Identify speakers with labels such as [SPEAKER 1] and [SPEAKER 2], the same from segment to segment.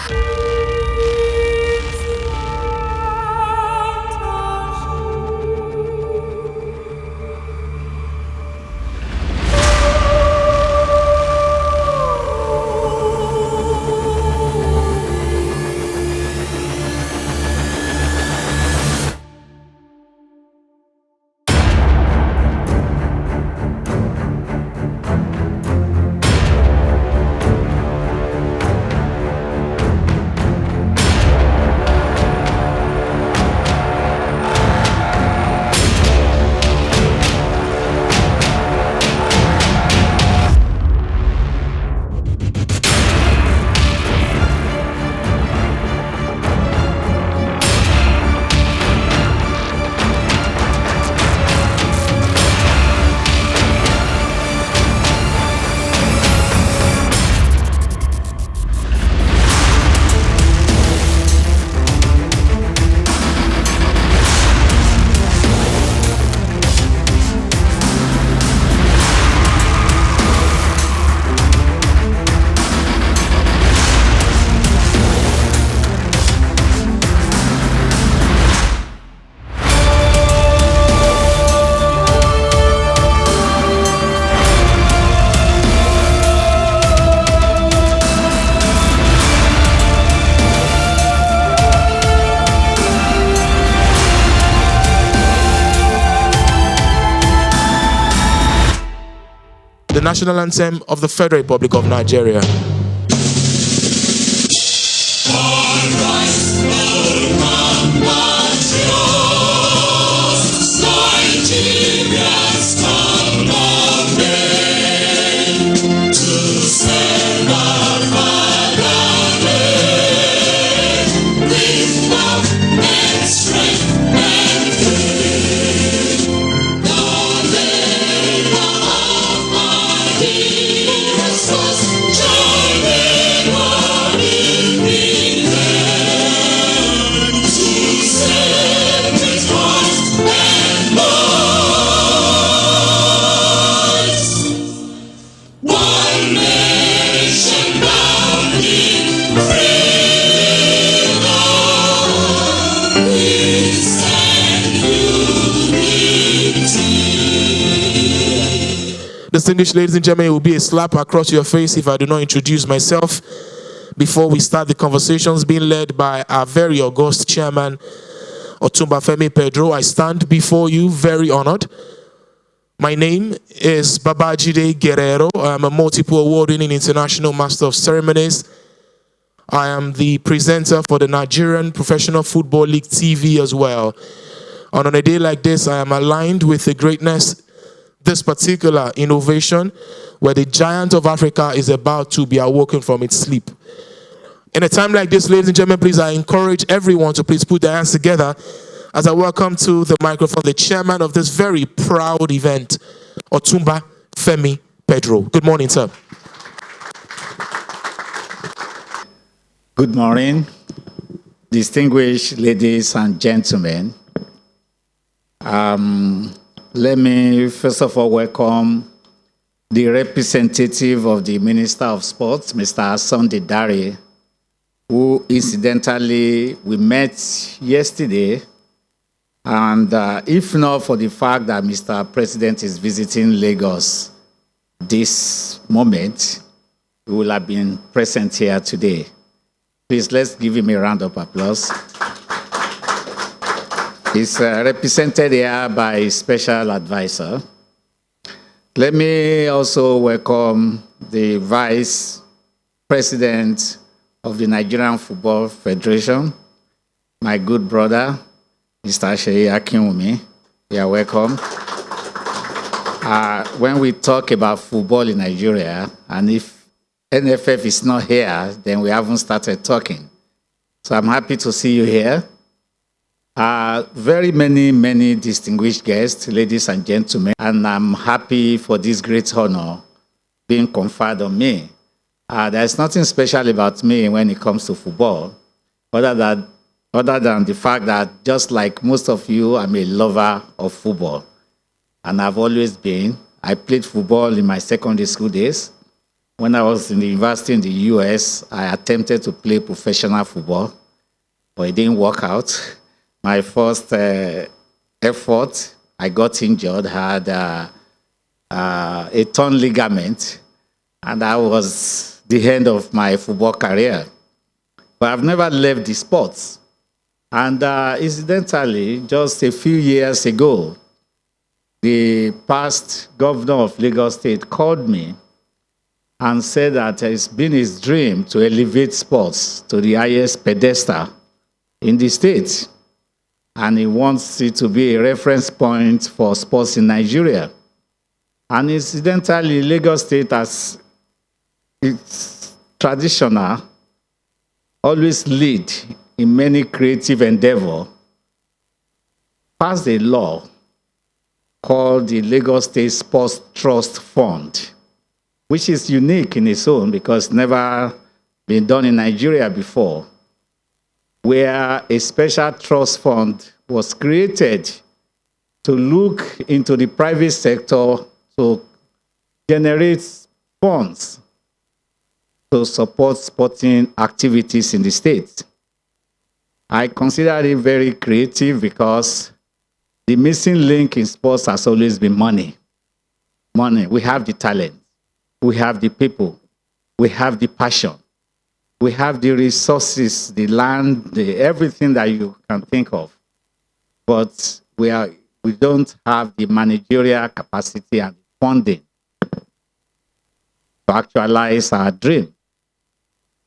[SPEAKER 1] The national anthem of the Federal Republic of Nigeria. Distinguished ladies and gentlemen, it will be a slap across your face if I do not introduce myself before we start the conversations being led by our very august chairman, Otumba Femi Pedro. I stand before you very honored. My name is Babajide Guerrero. I am a multiple award-winning international master of ceremonies. I am the presenter for the Nigerian Professional Football League TV as well. And on a day like this, I am aligned with the greatness, this particular innovation, where the giant of Africa is about to be awoken from its sleep. In a time like this, ladies and gentlemen, please, I encourage everyone to please put their hands together as I welcome to the microphone the chairman of this very proud event, Otumba Femi Pedro. Good morning, sir.
[SPEAKER 2] Good morning, distinguished ladies and gentlemen. Let me first of all welcome the representative of the Minister of Sports, Mr. Sunday Dare, who incidentally we met yesterday. And if not for the fact that Mr. President is visiting Lagos this moment, we will have been present here today. Please, let's give him a round of applause. He's represented here by a special advisor. Let me also welcome the Vice President of the Nigerian Football Federation, my good brother, Mr. Sheyi Akinwumi. You are welcome. When we talk about football in Nigeria, and if TNFF is not here, then we haven't started talking. So I'm happy to see you here. Very many distinguished guests, ladies and gentlemen, and I'm happy for this great honor being conferred on me. There's nothing special about me when it comes to football, other than the fact that, just like most of you, I'm a lover of football. And I've always been. I played football in my secondary school days. When I was in the university in the US, I attempted to play professional football, but it didn't work out. My first effort, I got injured, had a torn ligament, and that was the end of my football career. But I've never left the sports. And incidentally, just a few years ago, the past governor of Lagos State called me and said that it's been his dream to elevate sports to the highest pedestal in the state. And he wants it to be a reference point for sports in Nigeria. And incidentally, Lagos State, as it's traditional, always lead in many creative endeavor, passed a law called the Lagos State Sports Trust Fund, which is unique in its own because never been done in Nigeria before, where a special trust fund was created to look into the private sector to generate funds to support sporting activities in the state. I consider it very creative because the missing link in sports has always been money. Money. We have the talent. We have the people. We have the passion. We have the resources, the land, everything that you can think of. But we don't have the managerial capacity and funding to actualize our dream.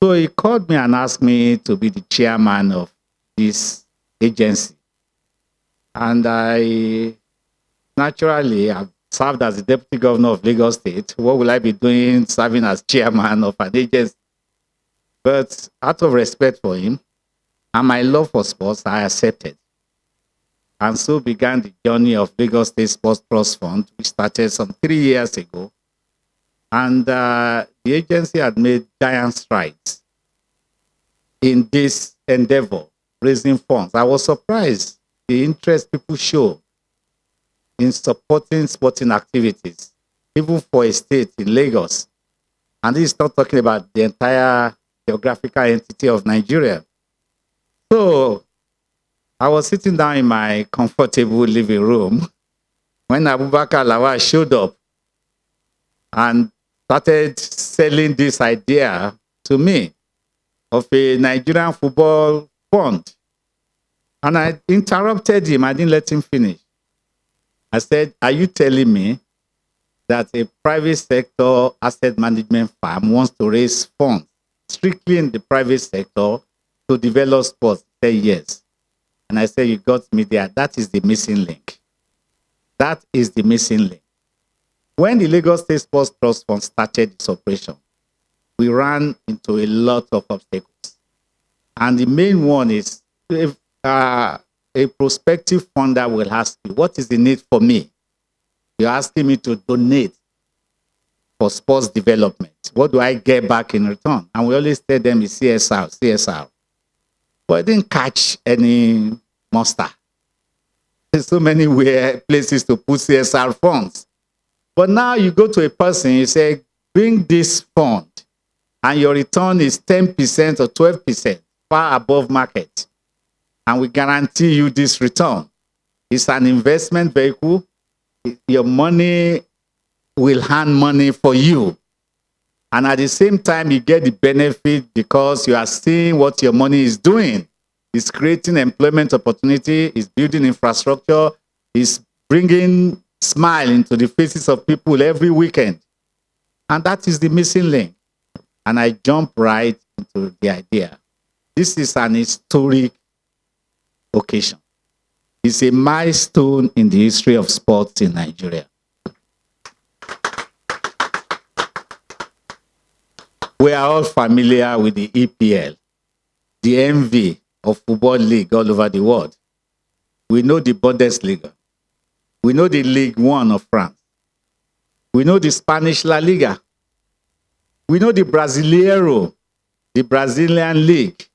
[SPEAKER 2] So he called me and asked me to be the chairman of this agency. And I naturally have served as the deputy governor of Lagos State. What will I be doing serving as chairman of an agency? But out of respect for him and my love for sports, I accepted. And so began the journey of Lagos State Sports Trust Fund, which started some 3 years ago. And the agency had made giant strides in this endeavor, raising funds. I was surprised the interest people show in supporting sporting activities, even for a state in Lagos. And this is not talking about the entire geographical entity of Nigeria. So I was sitting down in my comfortable living room when Abubakar Lawal showed up and started selling this idea to me of a Nigerian football fund. And I interrupted him. I didn't let him finish. I said, are you telling me that a private sector asset management firm wants to raise funds strictly in the private sector to develop sports? He said, yes. And I said, you got me there. That is the missing link. That is the missing link. When the Lagos State Sports Trust Fund started its operation, we ran into a lot of obstacles. And the main one is if a prospective funder will ask you, what is the need for me? You're asking me to donate for sports development. What do I get back in return? And we always tell them it's CSR. But I didn't catch any monster. There's so many places to put CSR funds. But now you go to a person, you say, bring this fund, and your return is 10% or 12%, far above market. And we guarantee you this return. It's an investment vehicle. Your money will hand money for you. And at the same time, you get the benefit because you are seeing what your money is doing. It's creating employment opportunity, it's building infrastructure, it's bringing smile into the faces of people every weekend. And that is the missing link. And I jump right into the idea. This is an historic occasion. It's a milestone in the history of sports in Nigeria. We are all familiar with the EPL, the envy of football league all over the world. We know the Bundesliga. We know the Ligue 1 of France. We know the Spanish La Liga. We know the Brasileiro, the Brazilian League.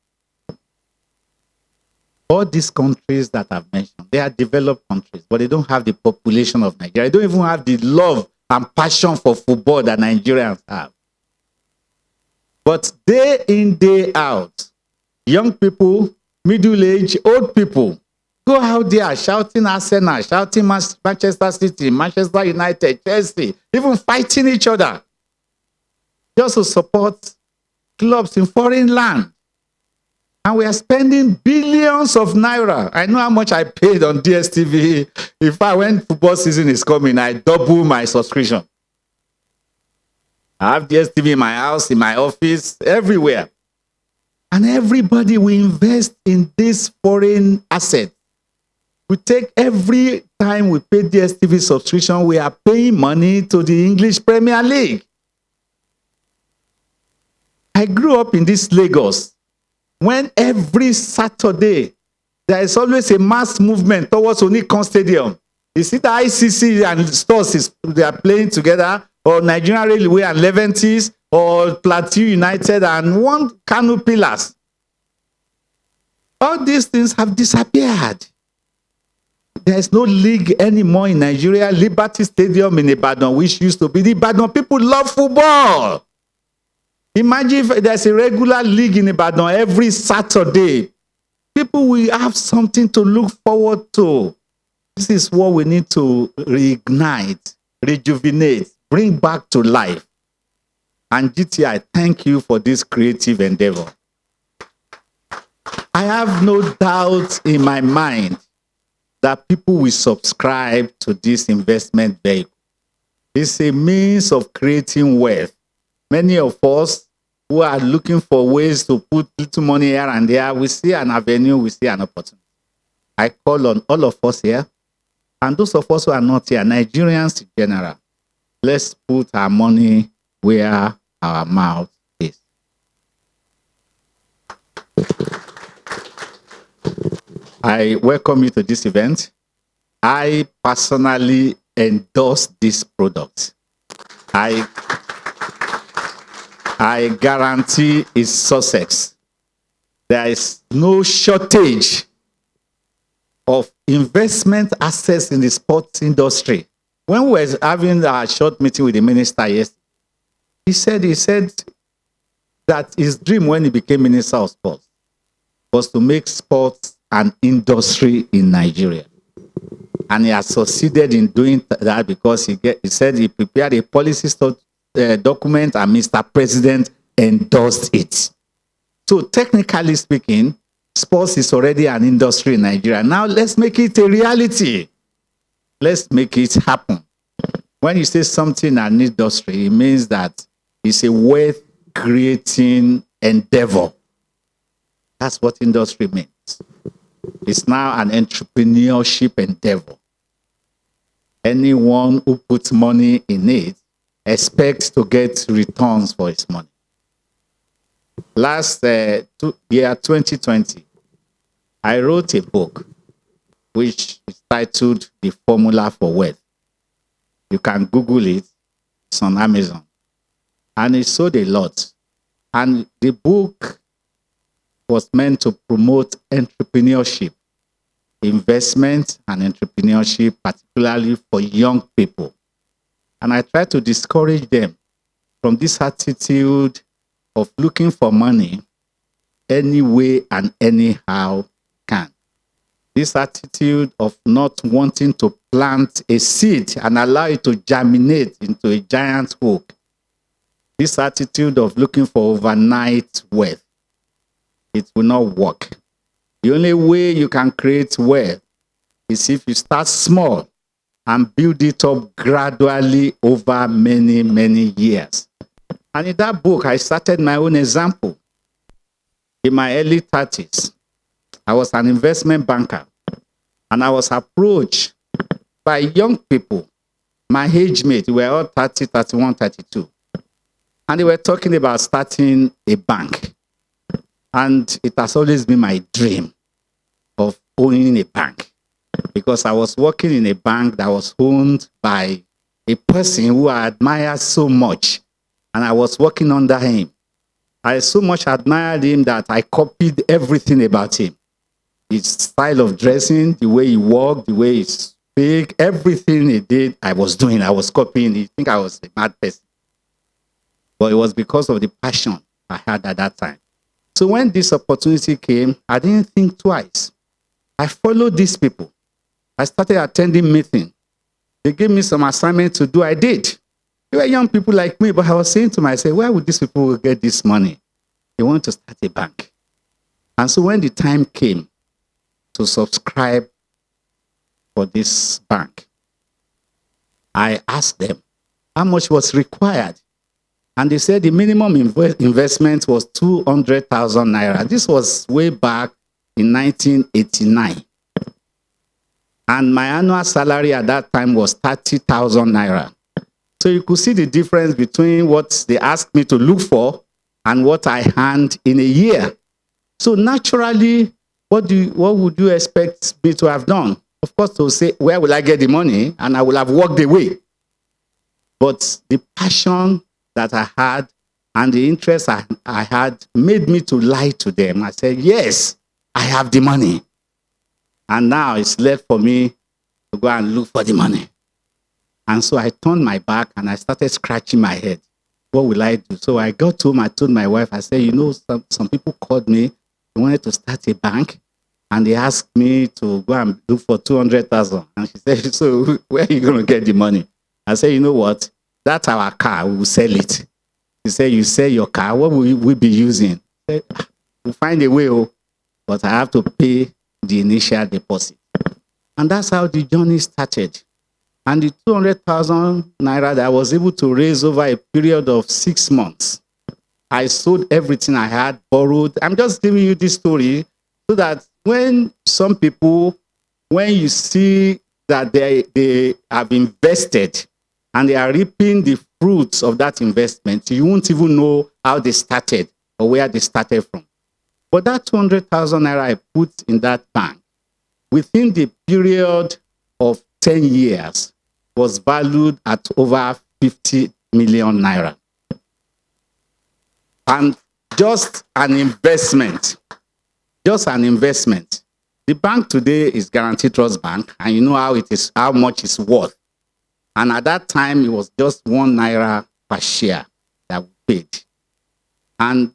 [SPEAKER 2] All these countries that I've mentioned, they are developed countries, but they don't have the population of Nigeria. They don't even have the love and passion for football that Nigerians have. But day in, day out, young people, middle-aged, old people, go out there shouting Arsenal, shouting Manchester City, Manchester United, Chelsea, even fighting each other just to support clubs in foreign land. And we are spending billions of naira. I know how much I paid on DSTV. When football season is coming, I double my subscription. I have DSTV in my house, in my office, everywhere. And everybody will invest in this foreign asset. We take every time we pay DSTV subscription, we are paying money to the English Premier League. I grew up in this Lagos when every Saturday there is always a mass movement towards Onikon Stadium. You see the ICC and stores they are playing together, or Nigerian Railway and Leventis, or Plateau United and one Kano Pillars. All these things have disappeared. There is no league anymore in Nigeria. Liberty Stadium in Ibadan, which used to be the Ibadan people love football. Imagine if there's a regular league in Ibadan every Saturday. People will have something to look forward to. This is what we need to reignite, rejuvenate, bring back to life. And GT, I thank you for this creative endeavor. I have no doubt in my mind that people will subscribe to this investment vehicle. It's a means of creating wealth. Many of us who are looking for ways to put little money here and there, we see an avenue, we see an opportunity. I call on all of us here, and those of us who are not here, Nigerians in general, let's put our money where our mouth is. I welcome you to this event. I personally endorse this product. I guarantee its success. There is no shortage of investment assets in the sports industry. When we were having a short meeting with the minister yesterday, he said that his dream when he became Minister of Sports was to make sports an industry in Nigeria. And he has succeeded in doing that because he said he prepared a policy document and Mr. President endorsed it. So technically speaking, sports is already an industry in Nigeria. Now let's make it a reality. Let's make it happen. When you say something an industry, it means that it's a wealth-creating endeavor. That's what industry means. It's now an entrepreneurship endeavor. Anyone who puts money in it expects to get returns for his money. Last year, 2020, I wrote a book which is titled The Formula for Wealth. You can Google it. It's on Amazon. And it sold a lot. And the book was meant to promote entrepreneurship, investment and entrepreneurship, particularly for young people. And I try to discourage them from this attitude of looking for money any way and anyhow can. This attitude of not wanting to plant a seed and allow it to germinate into a giant oak. This attitude of looking for overnight wealth. It will not work. The only way you can create wealth is if you start small and build it up gradually over many, many years. And in that book, I started my own example. In my early 30s, I was an investment banker, and I was approached by young people, my age mate, we were all 30, 31, 32. And they were talking about starting a bank. And it has always been my dream of owning a bank, because I was working in a bank that was owned by a person who I admired so much, and I was working under him. I so much admired him that I copied everything about him. His style of dressing, the way he walked, the way he spoke, everything he did, I was doing. I was copying. You think I was a mad person. But it was because of the passion I had at that time. So when this opportunity came, I didn't think twice. I followed these people. I started attending meetings. They gave me some assignment to do. I did. They were young people like me, but I was saying to myself, where would these people get this money? They want to start a bank. And so when the time came to subscribe for this bank, I asked them how much was required. And they said the minimum investment was 200,000 naira. This was way back in 1989. And my annual salary at that time was 30,000 naira. So you could see the difference between what they asked me to look for and what I earned in a year. So naturally, what would you expect me to have done? Of course, to say, where will I get the money? And I will have walked away. But the passion that I had and the interest I had made me to lie to them. I said, yes, I have the money. And now it's left for me to go and look for the money. And so I turned my back and I started scratching my head. What will I do? So I got home, I told my wife, I said, you know, some people called me, they wanted to start a bank, and they asked me to go and look for 200,000. And she said, so where are you going to get the money? I said, you know what? That's our car. We will sell it. She said, you sell your car. What will we be using? I said, we'll find a way, but I have to pay the initial deposit. And that's how the journey started. And the 200,000 naira that I was able to raise over a period of 6 months, I sold everything I had, borrowed. I'm just giving you this story so that when some people, when you see that they have invested and they are reaping the fruits of that investment, you won't even know how they started or where they started from. But that 200,000 naira I put in that bank, within the period of 10 years, was valued at over 50 million naira. And just an investment. The bank today is Guaranteed Trust Bank, and you know how much it's worth. And at that time, it was just 1 naira per share that we paid. And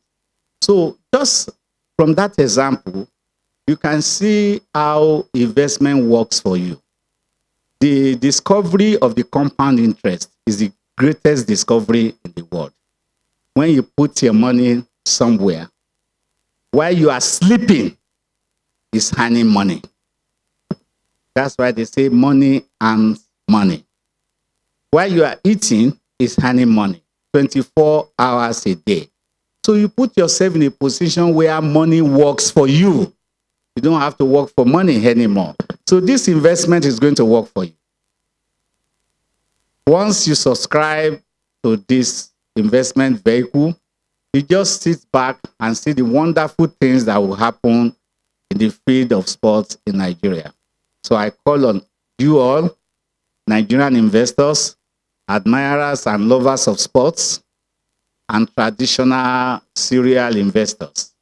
[SPEAKER 2] so just from that example, you can see how investment works for you. The discovery of the compound interest is the greatest discovery in the world. When you put your money somewhere, while you are sleeping, it's earning money. That's why they say money earns money. While you are eating, it's earning money 24 hours a day. So you put yourself in a position where money works for you. You don't have to work for money anymore. So this investment is going to work for you. Once you subscribe to this investment vehicle, you just sit back and see the wonderful things that will happen in the field of sports in Nigeria. So I call on you all, Nigerian investors, admirers and lovers of sports, and traditional serial investors.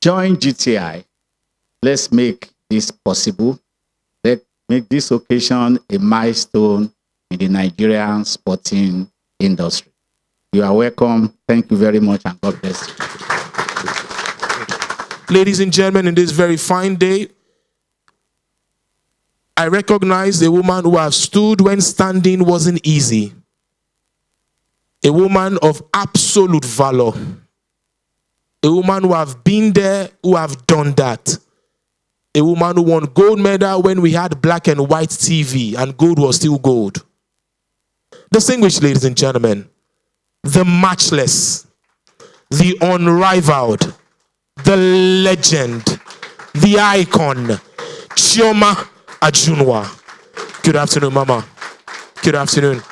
[SPEAKER 2] Join GTI. Let's make this possible. Let's make this occasion a milestone in the Nigerian sporting industry. You are welcome. Thank you very much, and God bless you.
[SPEAKER 1] Ladies and gentlemen, in this very fine day, I recognize a woman who has stood when standing wasn't easy. A woman of absolute valor. A woman who have been there, who have done that. A woman who won gold medal when we had black and white TV and gold was still gold. Distinguished ladies and gentlemen, the matchless, the unrivaled, the legend, the icon, Chioma Ajunwa. Good afternoon, Mama. Good afternoon.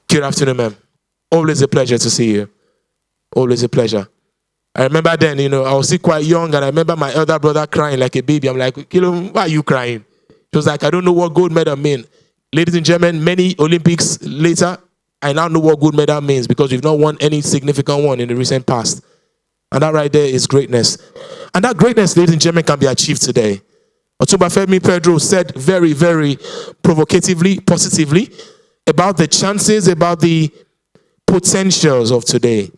[SPEAKER 1] Good afternoon, ma'am. Always a pleasure to see you. Always a pleasure. I remember then, I was still quite young, and I remember my elder brother crying like a baby. I'm like, Kilo, why are you crying? He was like, I don't know what gold medal means. Ladies and gentlemen, many Olympics later, I now know what gold medal means because we've not won any significant one in the recent past. And that right there is greatness. And that greatness, ladies and gentlemen, can be achieved today. Otumba Femi Pedro said very, very provocatively, positively, about the chances, about the potentials of today.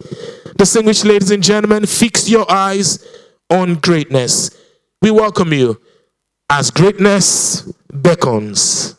[SPEAKER 1] Distinguished ladies and gentlemen, fix your eyes on greatness. We welcome you as greatness beckons.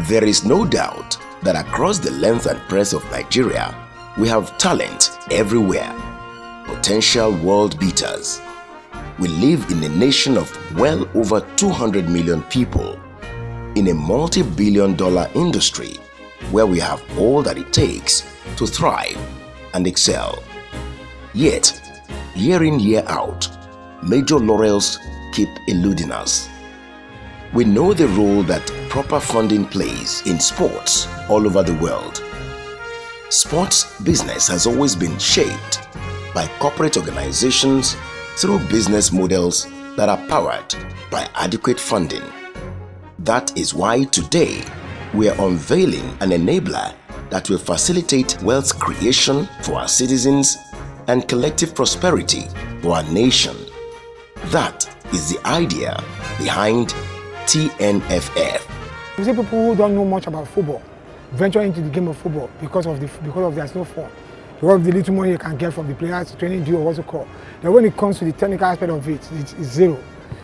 [SPEAKER 3] There is no doubt that across the length and breadth of Nigeria, we have talent everywhere, potential world beaters. We live in a nation of well over 200 million people, in a multi-billion-dollar industry where we have all that it takes to thrive and excel. Yet, year in, year out, major laurels keep eluding us. We know the role that proper funding plays in sports all over the world. Sports business has always been shaped by corporate organizations through business models that are powered by adequate funding. That is why today we are unveiling an enabler that will facilitate wealth creation for our citizens and collective prosperity for our nation. That is the idea behind TNFF.
[SPEAKER 4] You see people who don't know much about football venture into the game of football because of there's no fun. Because of the little money you can get from the players, training due or what's it called. Then when it comes to the technical aspect of it, it's zero.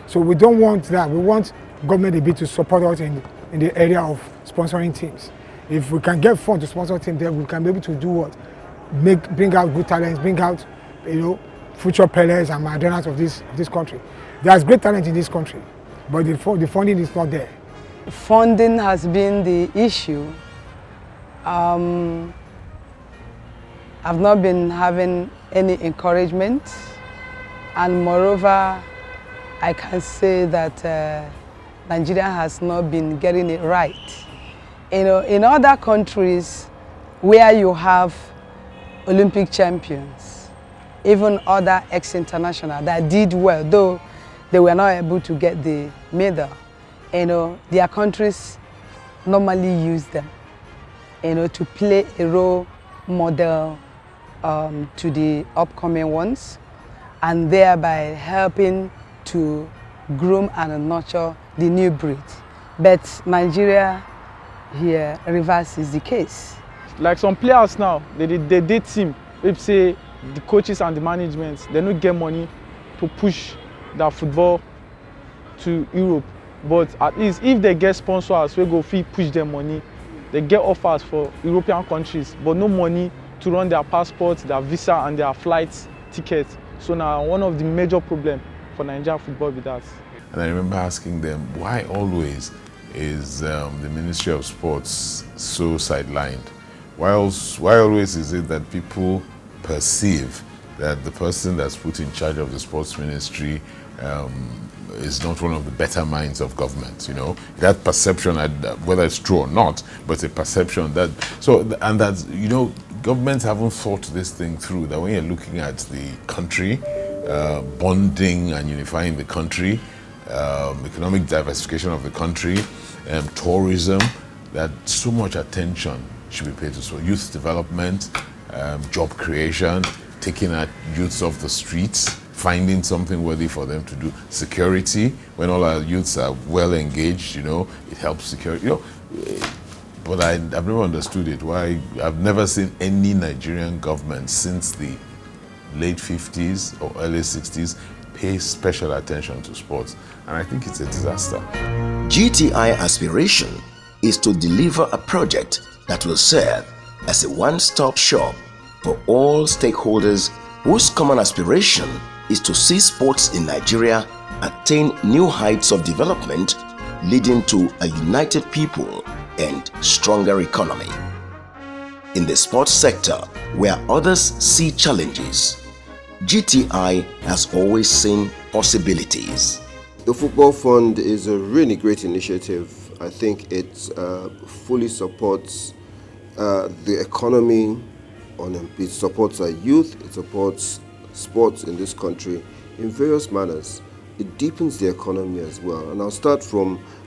[SPEAKER 4] So we don't want that. We want government a bit to support us in the area of sponsoring teams. If we can get funds to sponsor teams, then we can be able to do what? Bring out good talents, bring out future players and Maradonas of this country. There's great talent in this country, but the funding is not there.
[SPEAKER 5] Funding has been the issue. I've not been having any encouragement, and moreover, I can say that Nigeria has not been getting it right. In other countries where you have Olympic champions, even other ex-international that did well, though they were not able to get the medal, their countries normally use them, to play a role model to the upcoming ones, and thereby helping to groom and nurture the new breed. But Nigeria here, reverse is the case.
[SPEAKER 6] Like some players now, they did team. If say the coaches and the management, they don't get money to push their football to Europe. But at least if they get sponsors, we go fee push them money. They get offers for European countries, but no money to run their passports, their visa, and their flight tickets. So now one of the major problems for Nigerian football with that.
[SPEAKER 7] And I remember asking them, why always is the Ministry of Sports so sidelined? Why always is it that people perceive that the person that's put in charge of the sports ministry is not one of the better minds of government? That perception, whether it's true or not, but a perception that governments haven't thought this thing through, that when you're looking at the country, bonding and unifying the country, economic diversification of the country, tourism, that so much attention should be paid to. So youth development, job creation, taking our youths off the streets, finding something worthy for them to do, security. When all our youths are well engaged, it helps security. But I've never understood it. Why I've never seen any Nigerian government since the late 50s or early 60s pay special attention to sports, and I think it's a disaster.
[SPEAKER 3] GTI aspiration is to deliver a project that will serve as a one-stop shop for all stakeholders whose common aspiration is to see sports in Nigeria attain new heights of development, leading to a united people and stronger economy. In the sports sector, where others see challenges, GTI has always seen possibilities.
[SPEAKER 8] The Football Fund is a really great initiative. I think it fully supports the economy, it supports our youth, it supports sports in this country in various manners. it deepens the economy as well. And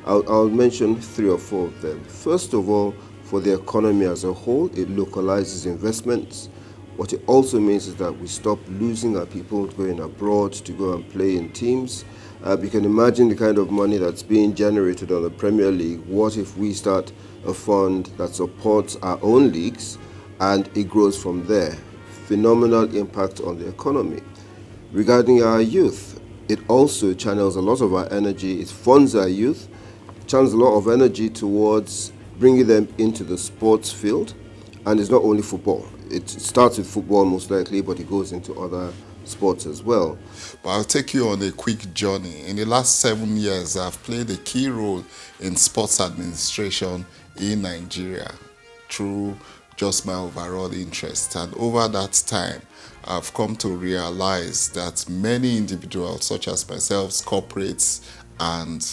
[SPEAKER 8] I'll mention 3 or 4 of them. First of all, for the economy as a whole, it localizes investments. What it also means is that we stop losing our people going abroad to go and play in teams. You can imagine the kind of money that's being generated on the Premier League. What if we start a fund that supports our own leagues and it grows from there? Phenomenal impact on the economy. Regarding our youth, it also channels a lot of our energy. It funds our youth, channels a lot of energy towards bringing them into the sports field. And it's not only football. It starts with football most likely, but it goes into other sports as well.
[SPEAKER 9] But I'll take you on a quick journey. In the last 7 years, I've played a key role in sports administration in Nigeria through just my overall interest. And over that time, I've come to realize that many individuals, such as myself, corporates, and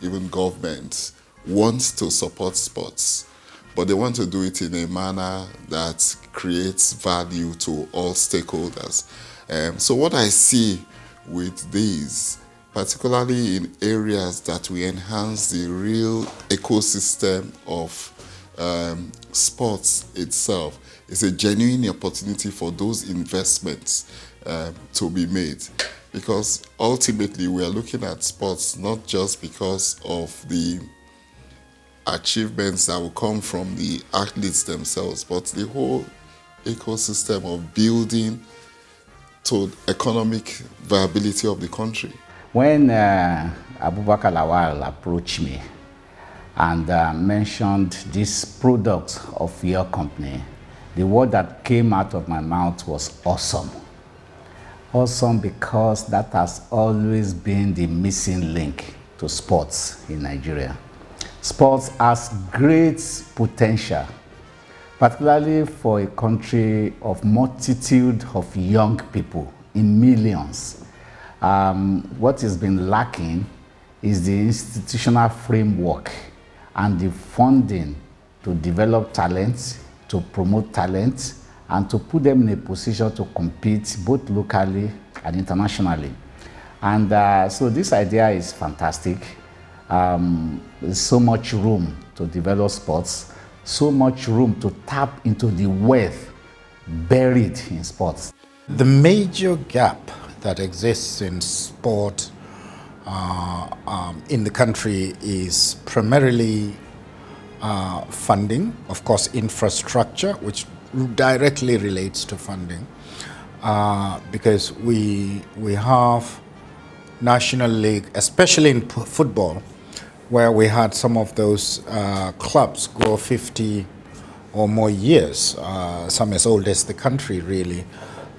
[SPEAKER 9] even governments, want to support sports, but they want to do it in a manner that creates value to all stakeholders. So what I see with these, particularly in areas that we enhance the real ecosystem of sports itself, is a genuine opportunity for those investments to be made. Because ultimately we are looking at sports not just because of the achievements that will come from the athletes themselves, but the whole ecosystem of building to economic viability of the country.
[SPEAKER 2] When Abubakar Lawal approached me and mentioned this product of your company, the word that came out of my mouth was awesome. Awesome because that has always been the missing link to sports in Nigeria. Sports has great potential, particularly for a country of multitude of young people in millions. What has been lacking is the institutional framework and the funding to develop talent, to promote talent, and to put them in a position to compete both locally and internationally. And so this idea is fantastic. There's so much room to develop sports, so much room to tap into the wealth buried in sports.
[SPEAKER 10] The major gap that exists in sport in the country is primarily funding, of course infrastructure, which directly relates to funding, because we have National League, especially in football, where we had some of those clubs go 50 or more years, some as old as the country really.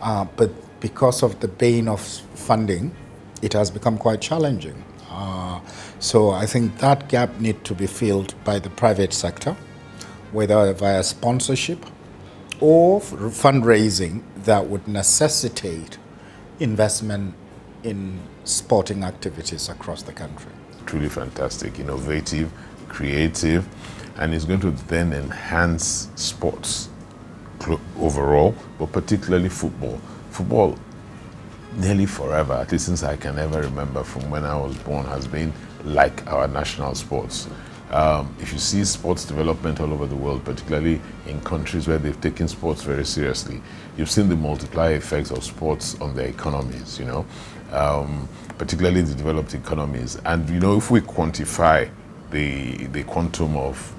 [SPEAKER 10] But because of the bane of funding, it has become quite challenging. So I think that gap needs to be filled by the private sector, whether via sponsorship or fundraising that would necessitate investment in sporting activities across the country.
[SPEAKER 7] Truly fantastic, innovative, creative, and it's going to then enhance sports overall, but particularly football. Football, nearly forever, at least since I can ever remember from when I was born, has been like our national sports. If you see sports development all over the world, particularly in countries where they've taken sports very seriously, you've seen the multiplier effects of sports on their economies, particularly the developed economies. And if we quantify the quantum of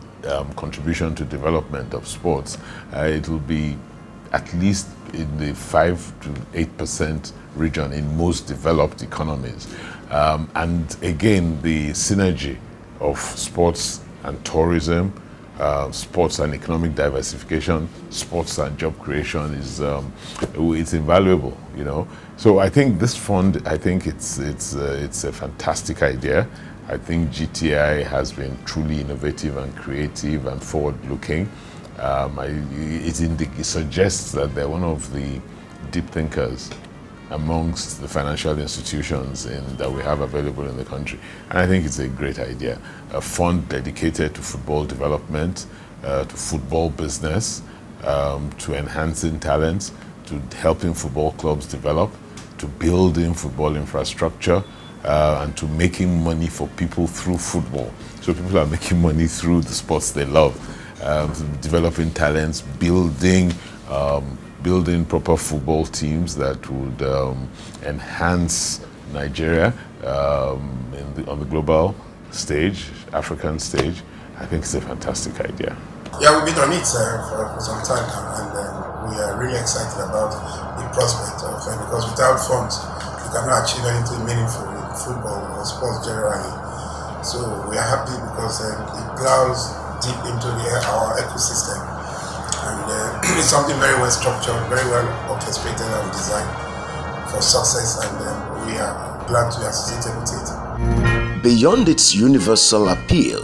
[SPEAKER 7] contribution to development of sports, it will be at least in the 5 to 8% region in most developed economies. And again, the synergy of sports and tourism, sports and economic diversification, sports and job creation is it's invaluable, So I think this fund, I think it's a fantastic idea. I think GTI has been truly innovative and creative and forward-looking. It suggests that they're one of the deep thinkers amongst the financial institutions that we have available in the country. And I think it's a great idea. A fund dedicated to football development, to football business, to enhancing talent, to helping football clubs develop, to building football infrastructure, and to making money for people through football. So people are making money through the sports they love, developing talents, building proper football teams that would enhance Nigeria on the global stage, African stage. I think it's a fantastic idea.
[SPEAKER 11] Yeah, we've been on it for some time now, and we are really excited about the prospect of because without funds, you cannot achieve anything meaningful in football or sports generally. So we are happy because it plows deep into our ecosystem, and it's something very well structured, very well orchestrated and designed for success, and we are glad to be associated with it.
[SPEAKER 3] Beyond its universal appeal,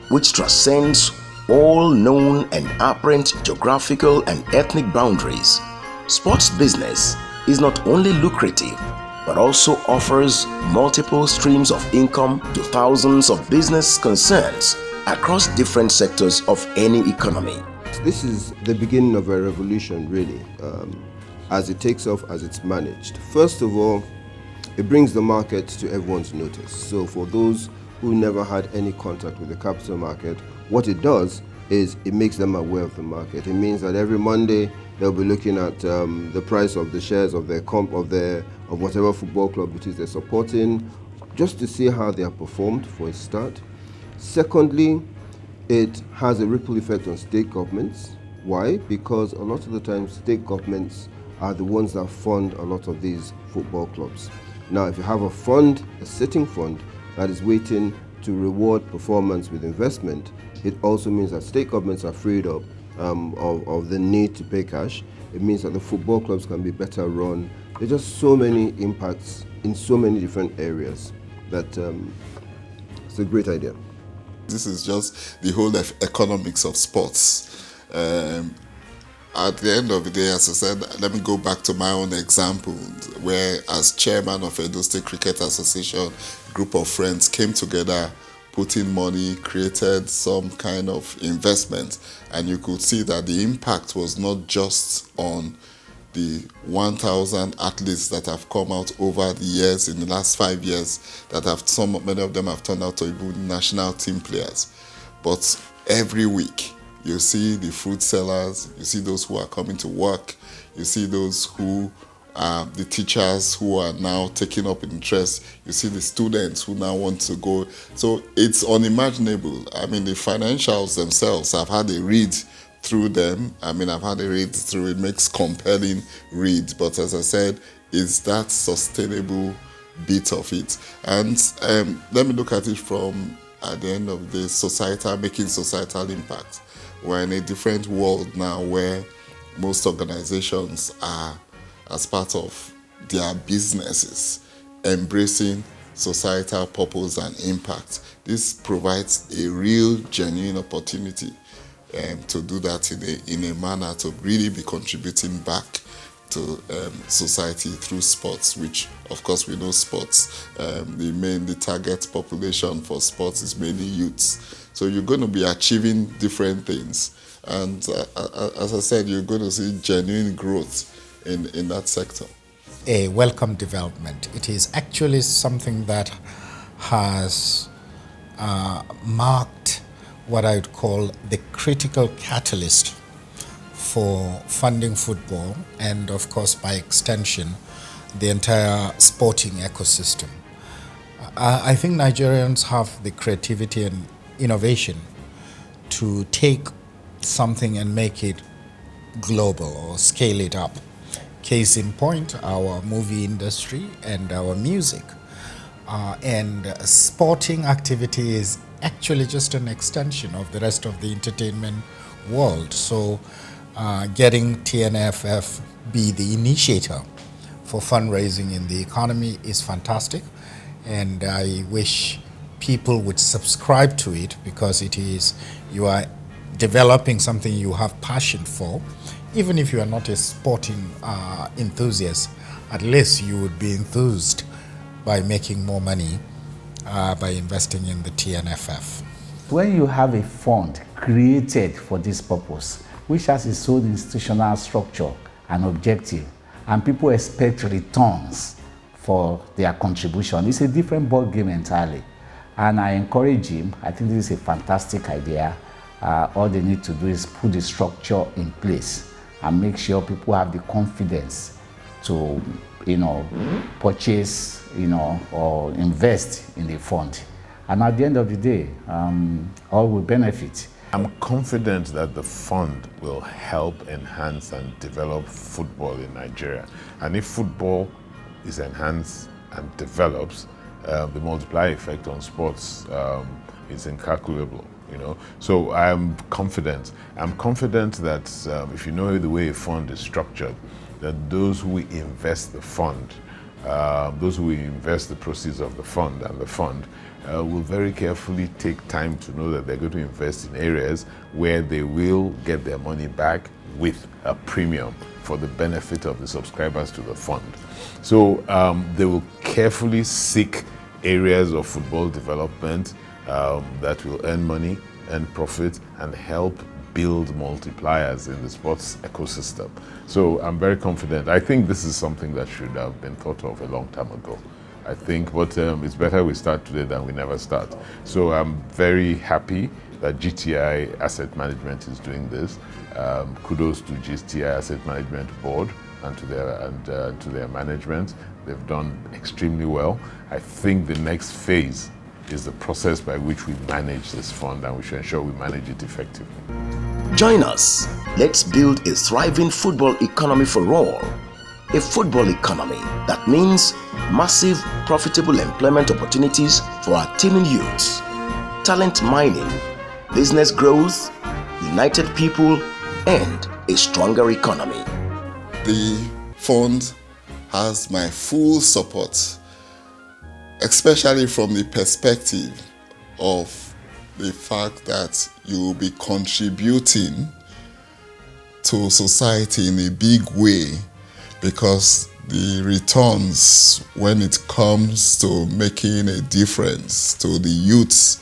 [SPEAKER 3] which transcends all known and apparent geographical and ethnic boundaries, sports business is not only lucrative, but also offers multiple streams of income to thousands of business concerns across different sectors of any economy.
[SPEAKER 8] This is the beginning of a revolution, really, as it takes off, as it's managed. First of all, it brings the market to everyone's notice. So for those who never had any contact with the capital market, what it does is it makes them aware of the market. It means that every Monday they'll be looking at the price of the shares of their of whatever football club it is they're supporting, just to see how they are performed for a start. Secondly, it has a ripple effect on state governments. Why? Because a lot of the time state governments are the ones that fund a lot of these football clubs. Now, if you have a fund, a sitting fund, that is waiting to reward performance with investment, it also means that state governments are freed up of the need to pay cash. It means that the football clubs can be better run. There are just so many impacts in so many different areas that it's a great idea.
[SPEAKER 9] This is just the whole economics of sports. At the end of the day, as I said, let me go back to my own example, where as chairman of Edo State Cricket Association, a group of friends came together, put in money, created some kind of investment, and you could see that the impact was not just on the 1,000 athletes that have come out over the years, in the last 5 years, that many of them have turned out to be national team players, but every week, you see the fruit sellers, you see those who are coming to work, you see those who are the teachers who are now taking up interest, you see the students who now want to go. So it's unimaginable. I mean, the financials themselves, I've had a read through them. I mean, I've had a read through, it makes compelling read. But as I said, it's that sustainable bit of it. And let me look at it from, at the end of the societal, making societal impact. We're in a different world now where most organizations are, as part of their businesses, embracing societal purpose and impact. This provides a real, genuine opportunity to do that in a manner to really be contributing back to society through sports, which of course we know sports, the target population for sports is mainly youths. So you're going to be achieving different things. And as I said, you're going to see genuine growth in that sector.
[SPEAKER 10] A welcome development. It is actually something that has marked what I would call the critical catalyst for funding football and, of course, by extension, the entire sporting ecosystem. I think Nigerians have the creativity and innovation to take something and make it global or scale it up. Case in point, our movie industry and our music. And sporting activity is actually just an extension of the rest of the entertainment world. So getting TNFF be the initiator for fundraising in the economy is fantastic. And I wish people would subscribe to it, because it is, you are developing something you have passion for. Even if you are not a sporting enthusiast, at least you would be enthused by making more money by investing in the TNFF.
[SPEAKER 12] When you have a fund created for this purpose, which has its own institutional structure and objective, and people expect returns for their contribution. It's a different ball game entirely. And I encourage him. I think this is a fantastic idea. All they need to do is put the structure in place and make sure people have the confidence to, purchase, or invest in the fund. And at the end of the day, all will benefit.
[SPEAKER 7] I'm confident that the fund will help enhance and develop football in Nigeria. And if football is enhanced and develops, the multiplier effect on sports is incalculable. So I'm confident. I'm confident that if you know the way a fund is structured, that those who invest the fund, those who invest the proceeds of the fund and the fund, will very carefully take time to know that they're going to invest in areas where they will get their money back with a premium for the benefit of the subscribers to the fund. So they will carefully seek areas of football development that will earn money, earn profit, and help build multipliers in the sports ecosystem. So I'm very confident. I think this is something that should have been thought of a long time ago. I think, but it's better we start today than we never start. So I'm very happy that GTI Asset Management is doing this. Kudos to GTI Asset Management Board and to their management. They've done extremely well. I think the next phase is the process by which we manage this fund, and we should ensure we manage it effectively.
[SPEAKER 3] Join us. Let's build a thriving football economy for all. A football economy that means massive, profitable employment opportunities for our teeming youths, talent mining, business growth, united people, and a stronger economy.
[SPEAKER 9] The fund has my full support, especially from the perspective of the fact that you will be contributing to society in a big way, because the returns when it comes to making a difference to the youths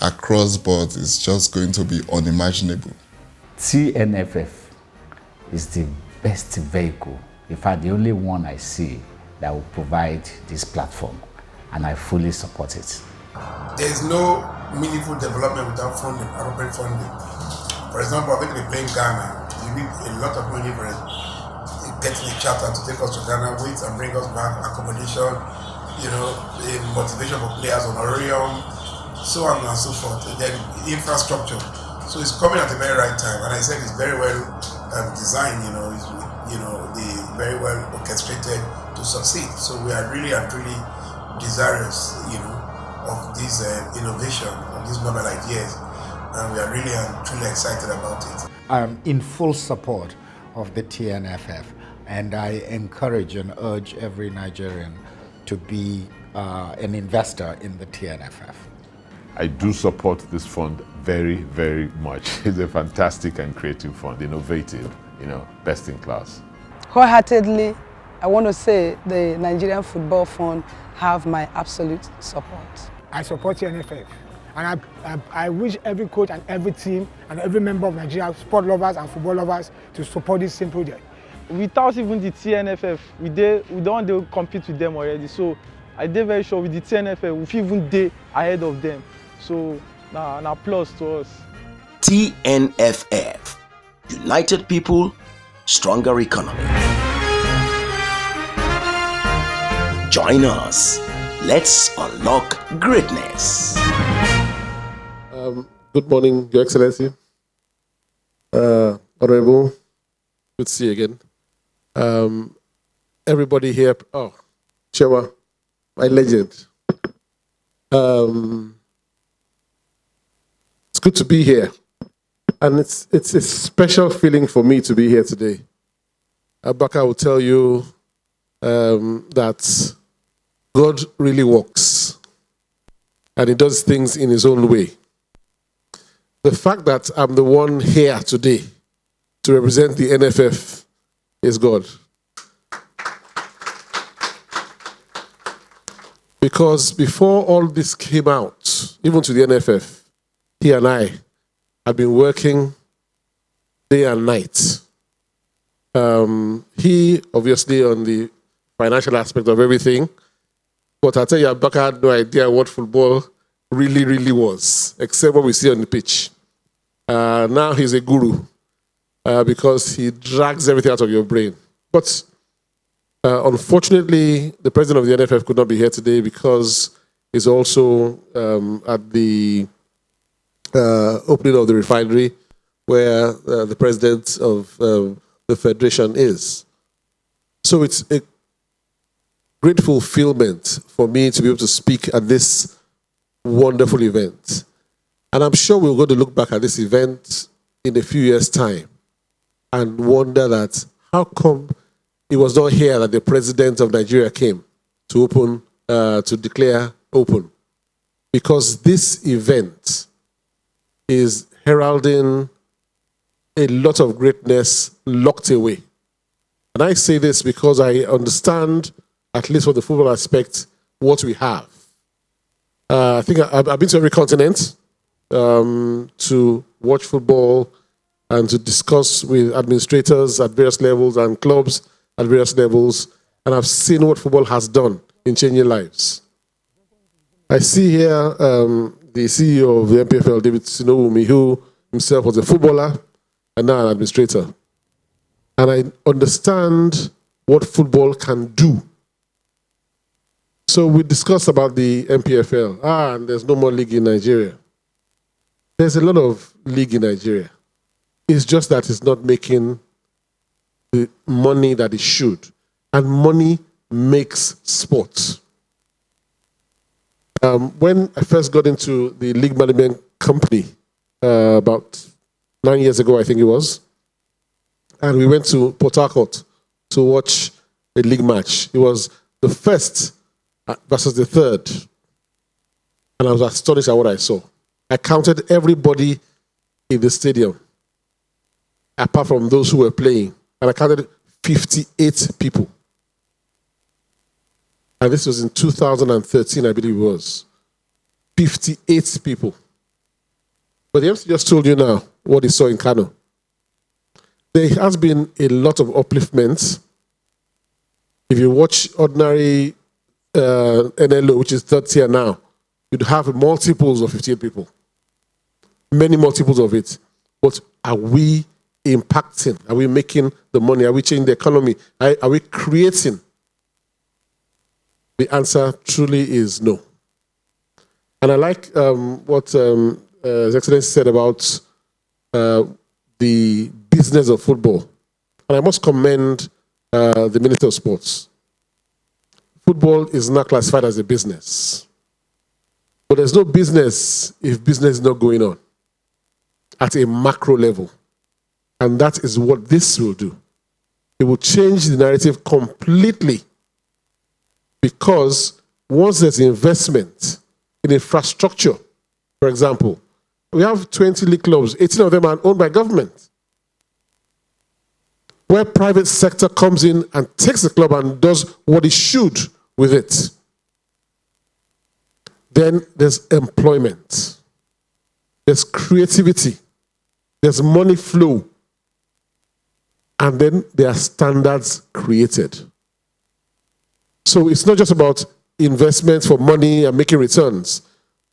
[SPEAKER 9] across board is just going to be unimaginable.
[SPEAKER 12] TNFF is the best vehicle, in fact the only one I see that will provide this platform, and I fully support it.
[SPEAKER 11] There is no meaningful development without funding, appropriate funding. For example, I'm going to be playing Ghana. You need a lot of money for getting a charter to take us to Ghana, wait and bring us back, accommodation, the motivation for players, honorarium, so on and so forth. And then infrastructure. So it's coming at the very right time. And I said it's very well designed, it's very well orchestrated to succeed. So we are really and truly desirous, of this innovation, of these novel ideas. And we are really and truly excited about it.
[SPEAKER 10] I'm in full support of the TNFF, and I encourage and urge every Nigerian to be an investor in the TNFF.
[SPEAKER 7] I do support this fund very, very much. It's a fantastic and creative fund, innovative, best in class.
[SPEAKER 5] Wholeheartedly, I want to say the Nigerian Football Fund have my absolute support.
[SPEAKER 4] I support TNFF, and I wish every coach and every team and every member of Nigeria, sport lovers and football lovers, to support this same project.
[SPEAKER 6] Without even the TNFF, we don't want to compete with them already. So I did very sure with the TNFF, we even day ahead of them. So an applause to us.
[SPEAKER 3] TNFF, United People, Stronger Economy. Join us. Let's unlock greatness.
[SPEAKER 13] Good morning, Your Excellency. Honorable, good to see you again. Everybody here, Chewa, my legend. It's good to be here. And it's a special feeling for me to be here today. Abaka will tell you that God really works. And he does things in his own way. The fact that I'm the one here today to represent the NFF is God. Because before all this came out, even to the NFF, he and I had been working day and night. He, obviously, on the financial aspect of everything, But I tell you, Abubakar had no idea what football really, really was, except what we see on the pitch. Now he's a guru because he drags everything out of your brain. But unfortunately, the president of the NFF could not be here today because he's also at the opening of the refinery where the president of the federation is. So it's a great fulfillment for me to be able to speak at this wonderful event. And I'm sure we're going to look back at this event in a few years' time and wonder that how come it was not here that the president of Nigeria came to open, to declare open. Because this event is heralding a lot of greatness locked away. And I say this because I understand, at least for the football aspect, what we have. I think I've been to every continent to watch football and to discuss with administrators at various levels and clubs at various levels, and I've seen what football has done in changing lives. I see here the CEO of the MPFL, David Sinowumi, who himself was a footballer and now an administrator. And I understand what football can do. So we discussed about the MPFL. And there's no more league in Nigeria. There's a lot of league in Nigeria. It's just that it's not making the money that it should. And money makes sports. When I first got into the league management company, about 9 years ago, I think it was, and we went to Port Harcourt to watch a league match. It was the first versus the third. And I was astonished at what I saw. I counted everybody in the stadium, apart from those who were playing. And I counted 58 people. And this was in 2013, I believe it was. 58 people. But the MC just told you now what he saw in Kano. There has been a lot of upliftment. If you watch ordinary NLO, which is third tier now, you'd have multiples of 58 people. Many multiples of it. But are we impacting? Are we making the money? Are we changing the economy? Are we creating? The answer truly is no. And I like what His Excellency said about the business of football. And I must commend the Minister of Sports. Football is not classified as a business. But there's no business if business is not going on at a macro level. And that is what this will do. It will change the narrative completely. Because once there's investment in infrastructure, for example, we have 20 league clubs, 18 of them are owned by government. Where private sector comes in and takes the club and does what it should with it. Then there's employment. There's creativity. There's money flow. And then there are standards created. So it's not just about investment for money and making returns,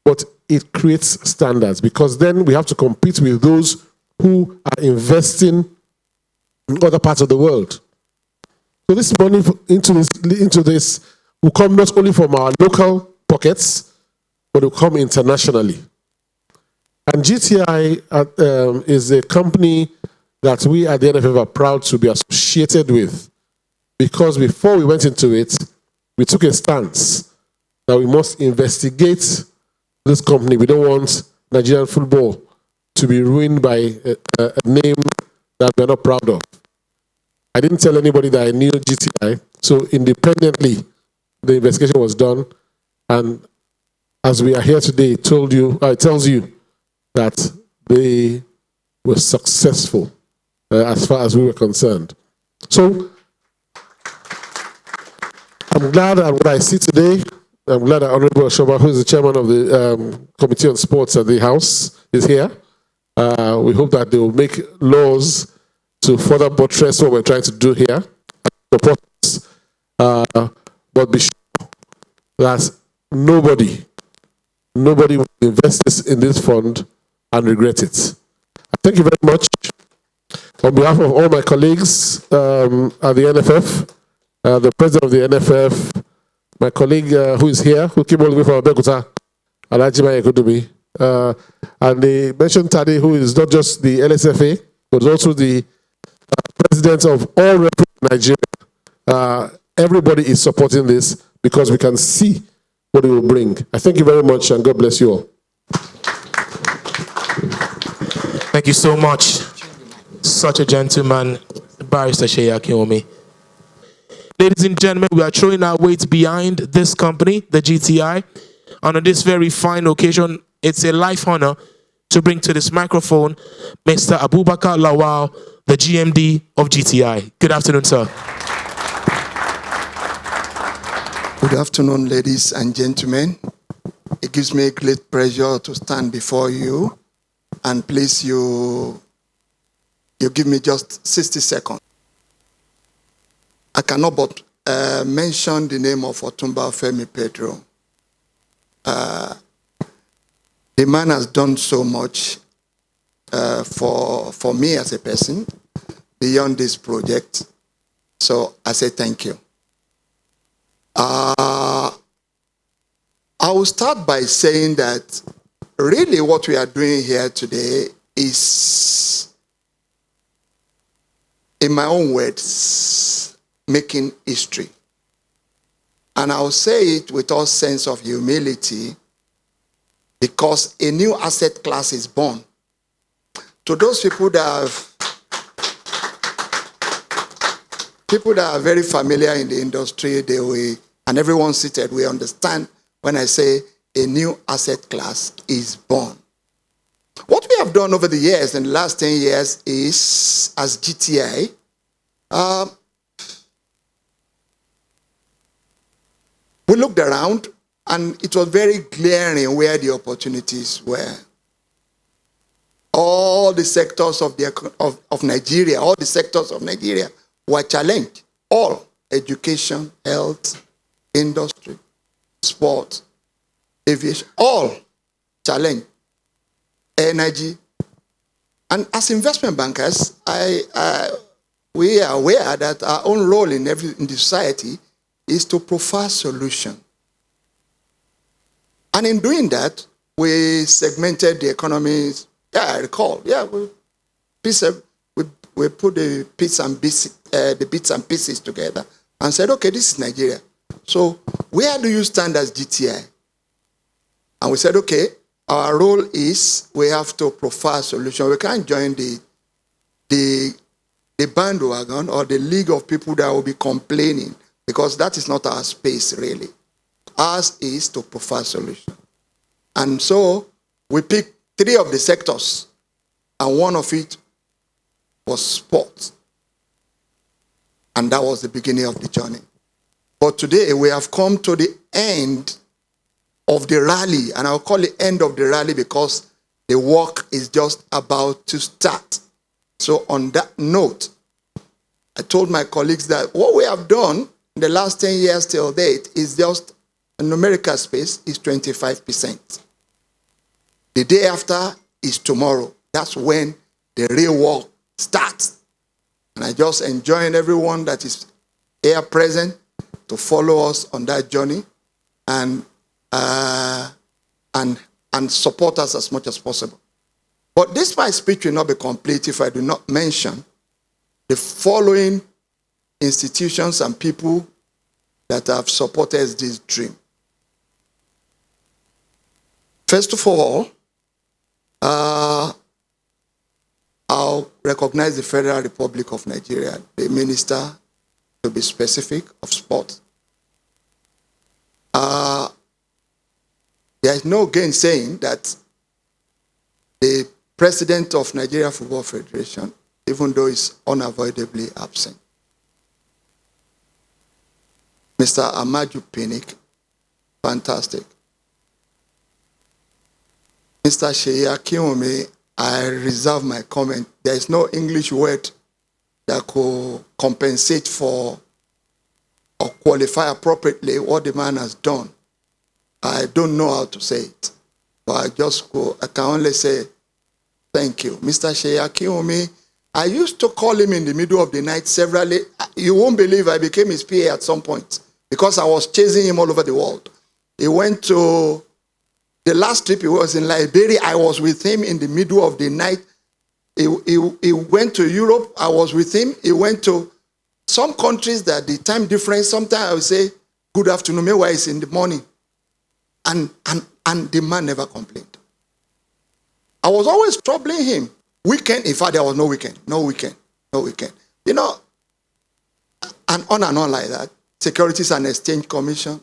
[SPEAKER 13] but it creates standards because then we have to compete with those who are investing in other parts of the world. So this money into this will come not only from our local pockets, but it will come internationally. And GTI is a company that we at the NFF are proud to be associated with because before we went into it, we took a stance that we must investigate this company. We don't want Nigerian football to be ruined by a name that we're not proud of. I didn't tell anybody that I knew GTI, so independently, the investigation was done. And as we are here today, it tells you that they were successful as far as we were concerned. So, I'm glad at what I see today. I'm glad that Honorable Shoba, who is the chairman of the Committee on Sports at the House, is here. We hope that they will make laws to further buttress what we're trying to do here. But be sure that nobody will invest in this fund and regret it. Thank you very much. On behalf of all my colleagues at the NFF, the president of the NFF, my colleague who is here, who came all the way from Abeokuta, Alajima Yekudubi, and the mentioned Tade, who is not just the LSFA, but also the president of all referees in Nigeria. Everybody is supporting this because we can see what it will bring. I thank you very much, and God bless you all.
[SPEAKER 1] Thank you so much. Such a gentleman, Barrister Sheyi Akinwumi. Ladies and gentlemen, we are throwing our weight behind this company, the GTI. And on this very fine occasion, it's a life honor to bring to this microphone Mr. Abubakar Lawal, the GMD of GTI. Good afternoon, sir.
[SPEAKER 14] Good afternoon, ladies and gentlemen. It gives me great pleasure to stand before you. And please, you give me just 60 seconds. I cannot but mention the name of Otumba Femi Pedro. The man has done so much for me as a person beyond this project. So I say thank you. I will start by saying that really what we are doing here today is, in my own words, making history. And I'll say it with all sense of humility because a new asset class is born. To those people that are very familiar in the industry, and everyone seated, we understand when I say a new asset class is born. What we have done over the years, in the last 10 years, is, as GTI, we looked around and it was very glaring where the opportunities were. All the sectors of Nigeria, all the sectors of Nigeria were challenged. All: education, health, industry, sport, aviation, all challenged. Energy. And as investment bankers, we are aware that our own role in the society is to provide solution. And in doing that, we segmented the economies. Yeah, I recall. Yeah, we put the bits and pieces together and said, okay, this is Nigeria. So where do you stand as GTI? And we said, okay, our role is we have to provide solution. We can't join the bandwagon or the league of people that will be complaining, because that is not our space, really. Ours is to provide solution. And so we picked 3 of the sectors, and one of it was sports. And that was the beginning of the journey. But today we have come to the end of the rally, and I'll call it end of the rally because the work is just about to start. So on that note, I told my colleagues that what we have done in the last 10 years till date is just, in numerical space, is 25%. The day after is tomorrow. That's when the real work starts. And I just enjoin everyone that is here present to follow us on that journey and support us as much as possible. But this my speech will not be complete if I do not mention the following institutions and people that have supported this dream. First of all, I'll recognize the Federal Republic of Nigeria, the Minister, to be specific, of Sport. There is no gainsaying that the President of Nigeria Football Federation, even though he's unavoidably absent, Mr. Amaju Pinnick, fantastic. Mr. Sheyi Akinwumi, I reserve my comment. There is no English word that could compensate for or qualify appropriately what the man has done I don't know how to say it, but I can only say thank you. Mr. Sheyakiumi, I used to call him in the middle of the night severally. You won't believe I became his PA at some point because I was chasing him all over the world. He went to the last trip he was in Liberia. I was with him in the middle of the night. He went to Europe. I was with him. He went to some countries that the time difference, sometimes I would say, good afternoon, meanwhile it's in the morning. And the man never complained. I was always troubling him. Weekend, in fact, there was no weekend. You know, and on like that. Securities and Exchange Commission.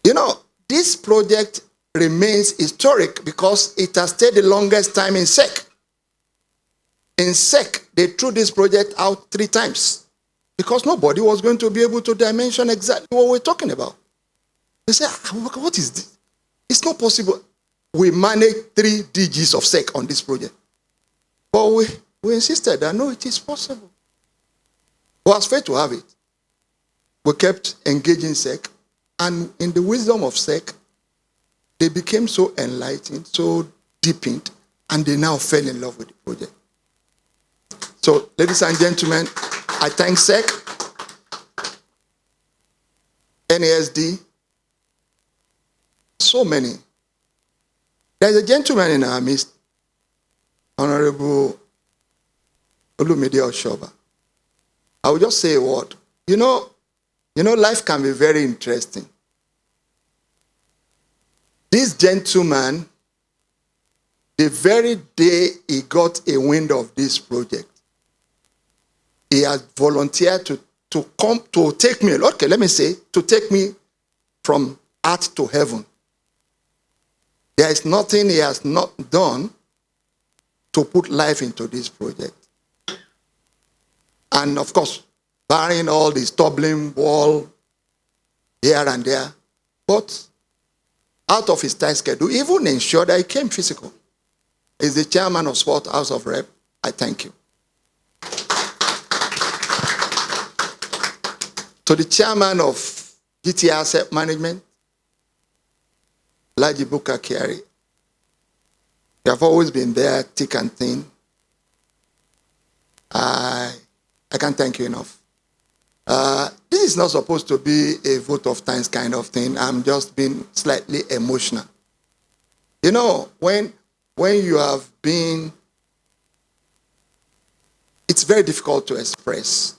[SPEAKER 14] You know, this project remains historic because it has stayed the longest time in SEC. In SEC, they threw this project out 3 times because nobody was going to be able to dimension exactly what we're talking about. They said, what is this? It's not possible. We managed 3 DGs of SEC on this project. But we insisted that no, it is possible. We was fair to have it. We kept engaging SEC, and in the wisdom of SEC, they became so enlightened, so deepened, and they now fell in love with the project. So, ladies and gentlemen, I thank SEC, NASD, so many. There's a gentleman in our midst, Honorable Olumide Oshoba. I will just say a word. You know, life can be very interesting. This gentleman, the very day he got a wind of this project, he has volunteered to come to take me, okay, let me say, to take me from earth to heaven. There is nothing he has not done to put life into this project. And of course, barring all the stumbling wall here and there, but out of his tight schedule, even ensured that he came physical. He's the chairman of Sport House of Rep. I thank you. To the chairman of GT Asset Management, Laji Buka Kiari. You have always been there, thick and thin. I can't thank you enough. This is not supposed to be a vote of thanks kind of thing. I'm just being slightly emotional. You know, when you have been, it's very difficult to express.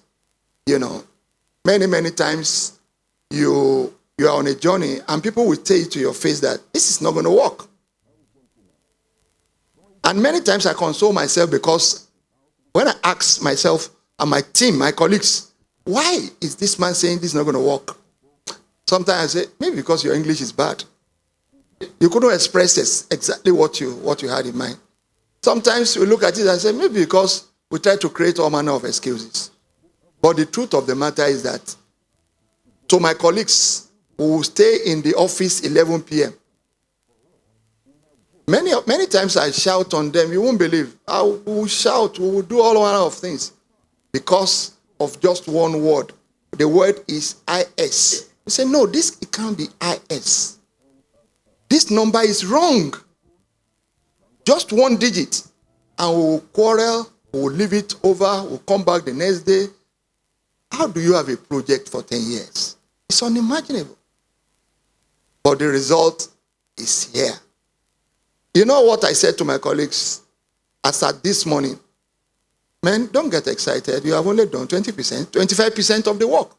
[SPEAKER 14] You know, many times you are on a journey and people will tell you to your face that this is not going to work. And many times I console myself because when I ask myself and my team, my colleagues, why is this man saying this is not going to work? Sometimes I say, maybe because your English is bad. You couldn't express exactly what you had in mind. Sometimes we look at it and say, maybe because we try to create all manner of excuses. But the truth of the matter is that to my colleagues who will stay in the office 11 p.m., many times I shout on them, you won't believe. I will shout, we will do all manner of things because of just one word. The word is IS. You say, no, it can't be IS. This number is wrong. Just 1 digit. And we will quarrel, we will leave it over, we'll come back the next day. How do you have a project for 10 years? It's unimaginable. But the result is here. You know what I said to my colleagues as at this morning? Man, don't get excited. You have only done 20%, 25% of the work.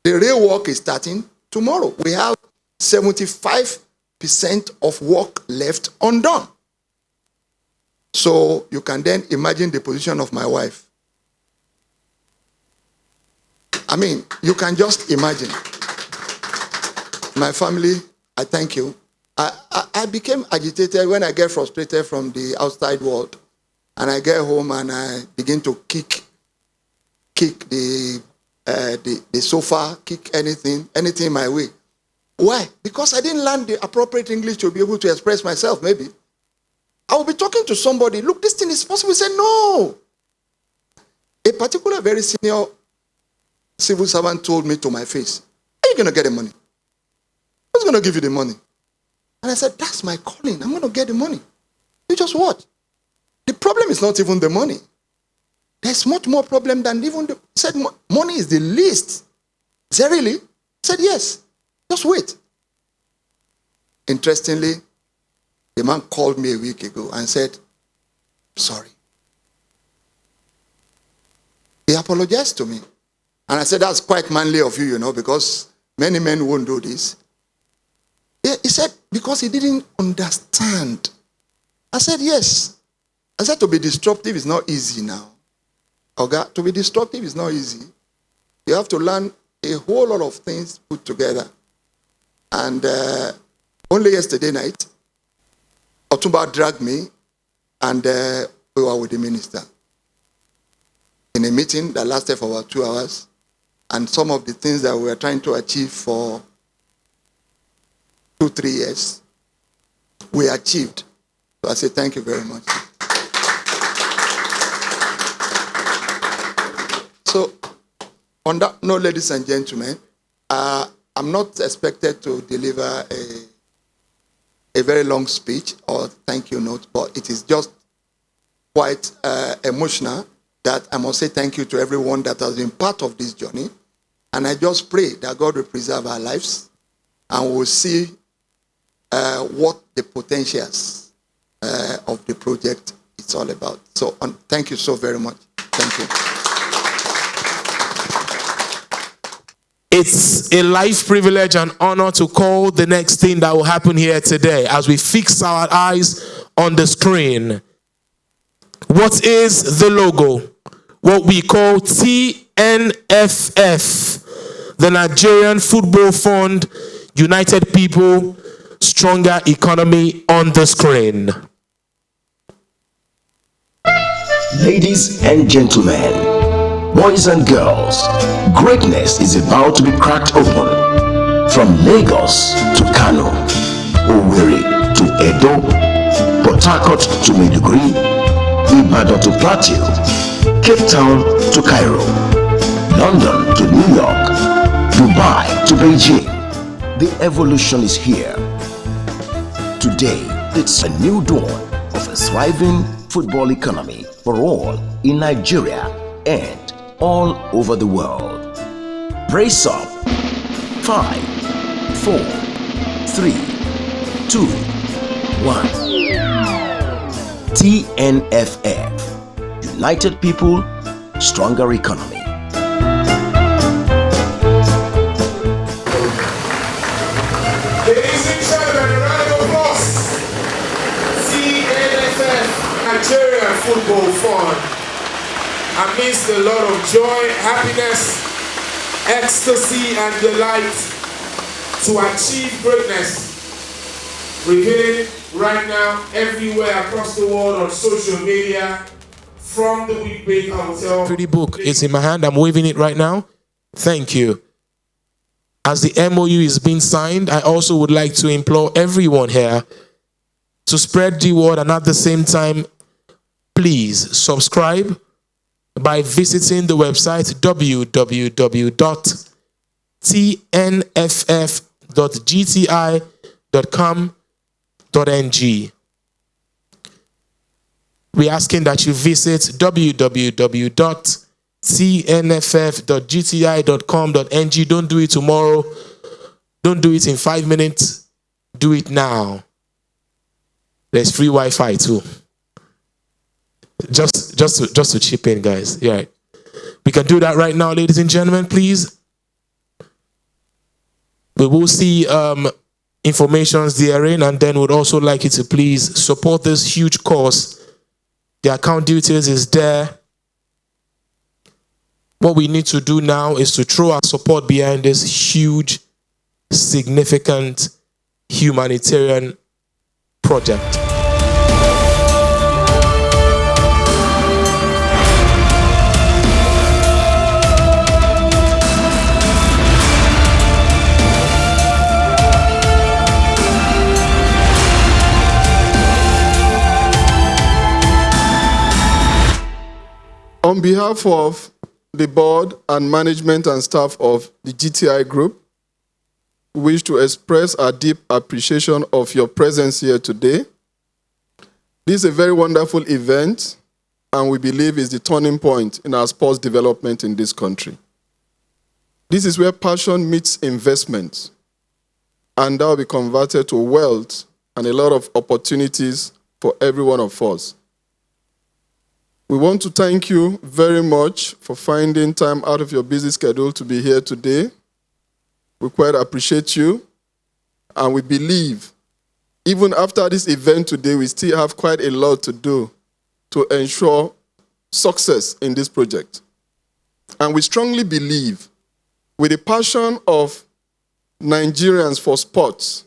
[SPEAKER 14] The real work is starting tomorrow. We have 75% of work left undone. So you can then imagine the position of my wife. I mean, you can just imagine. My family, I thank you. I became agitated when I get frustrated from the outside world. And I get home and I begin to kick the sofa, kick anything in my way. Why? Because I didn't learn the appropriate English to be able to express myself, maybe. I will be talking to somebody, look, this thing is possible. Say, no. A particular very senior civil servant told me to my face, "How are you going to get the money? Who's going to give you the money?" And I said, "That's my calling. I'm going to get the money. You just watch." The problem is not even the money. There's much more problem than even the... He said, "Money is the least." I said, "Really?" I said, "Yes. Just wait." Interestingly, the man called me a week ago and said, "Sorry." He apologized to me. And I said, "That's quite manly of you, because many men won't do this." He said, "Because he didn't understand." I said, "Yes." I said, "To be disruptive is not easy now. Okay? To be disruptive is not easy. You have to learn a whole lot of things put together." And only yesterday night, Otumba dragged me and we were with the minister in a meeting that lasted for about 2 hours. And some of the things that we were trying to achieve for 2-3 years, we achieved. So I say thank you very much. So on that note, ladies and gentlemen, I'm not expected to deliver a very long speech or thank you note, but it is just quite emotional that I must say thank you to everyone that has been part of this journey. And I just pray that God will preserve our lives and we'll see what the potentials of the project is all about. So thank you so very much. Thank you.
[SPEAKER 1] It's a life privilege and honor to call the next thing that will happen here today as we fix our eyes on the screen. What is the logo? What we call TNFF, the Nigerian Football Fund, United People, Stronger Economy on the screen.
[SPEAKER 3] Ladies and gentlemen, boys and girls, greatness is about to be cracked open. From Lagos to Kano, Owerri to Edo, Port Harcourt to Maiduguri, Ibadan to Plateau, Cape Town to Cairo, London to New York, Dubai to Beijing. The evolution is here. Today, it's a new dawn of a thriving football economy for all in Nigeria and all over the world. Brace up. 5, 4, 3, 2, 1. TNFF. United People, Stronger Economy.
[SPEAKER 1] Ladies and gentlemen, a round of applause. TNFF, Nigerian Football Fund. Amidst a lot of joy, happiness, ecstasy, and delight to achieve greatness. Revealing right now everywhere across the world on social media, from the Week Big Hotel. Pretty book, it's in my hand, I'm waving it right now. Thank you. As the MOU is being signed, I also would like to implore everyone here to spread the word, and at the same time, please subscribe by visiting the website www.tnff.gti.com.ng. We're asking that you visit www.tnff.gti.com.ng. Don't do it tomorrow. Don't do it in 5 minutes. Do it now. There's free Wi-Fi too. Just to chip in, guys. Yeah, we can do that right now, ladies and gentlemen. Please. We will see informations therein, and then would also like you to please support this huge cause. The account details is there. What we need to do now is to throw our support behind this huge, significant humanitarian project.
[SPEAKER 9] On behalf of
[SPEAKER 15] the board and management and staff of the GTI Group, we wish to express our deep appreciation of your presence here today. This is a very wonderful event, and we believe is the turning point in our sports development in this country. This is where passion meets investment, and that will be converted to wealth and a lot of opportunities for every one of us. We want to thank you very much for finding time out of your busy schedule to be here today. We quite appreciate you, and we believe even after this event today, we still have quite a lot to do to ensure success in this project. And we strongly believe with the passion of Nigerians for sports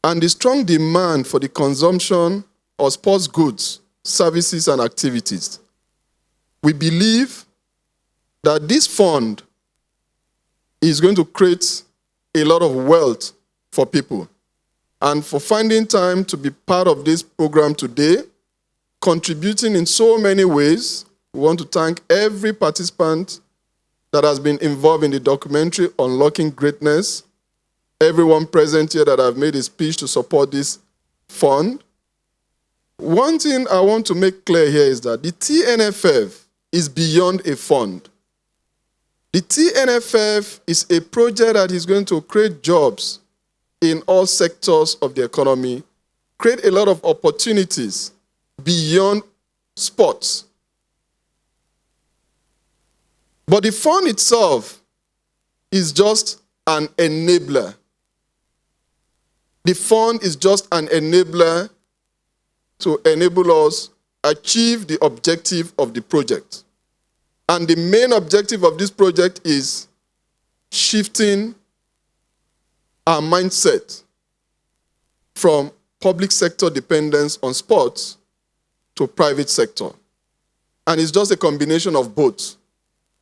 [SPEAKER 15] and the strong demand for the consumption of sports goods, services, and activities, we believe that this fund is going to create a lot of wealth for people. And for finding time to be part of this program today, contributing in so many ways, we want to thank every participant that has been involved in the documentary Unlocking Greatness, everyone present here that have made a speech to support this fund. One thing I want to make clear here is that the TNFF is beyond a fund. The TNFF is a project that is going to create jobs in all sectors of the economy, create a lot of opportunities beyond sports. But the fund itself is just an enabler. The fund is just an enabler to enable us achieve the objective of the project. And the main objective of this project is shifting our mindset from public sector dependence on sports to private sector. And it's just a combination of both.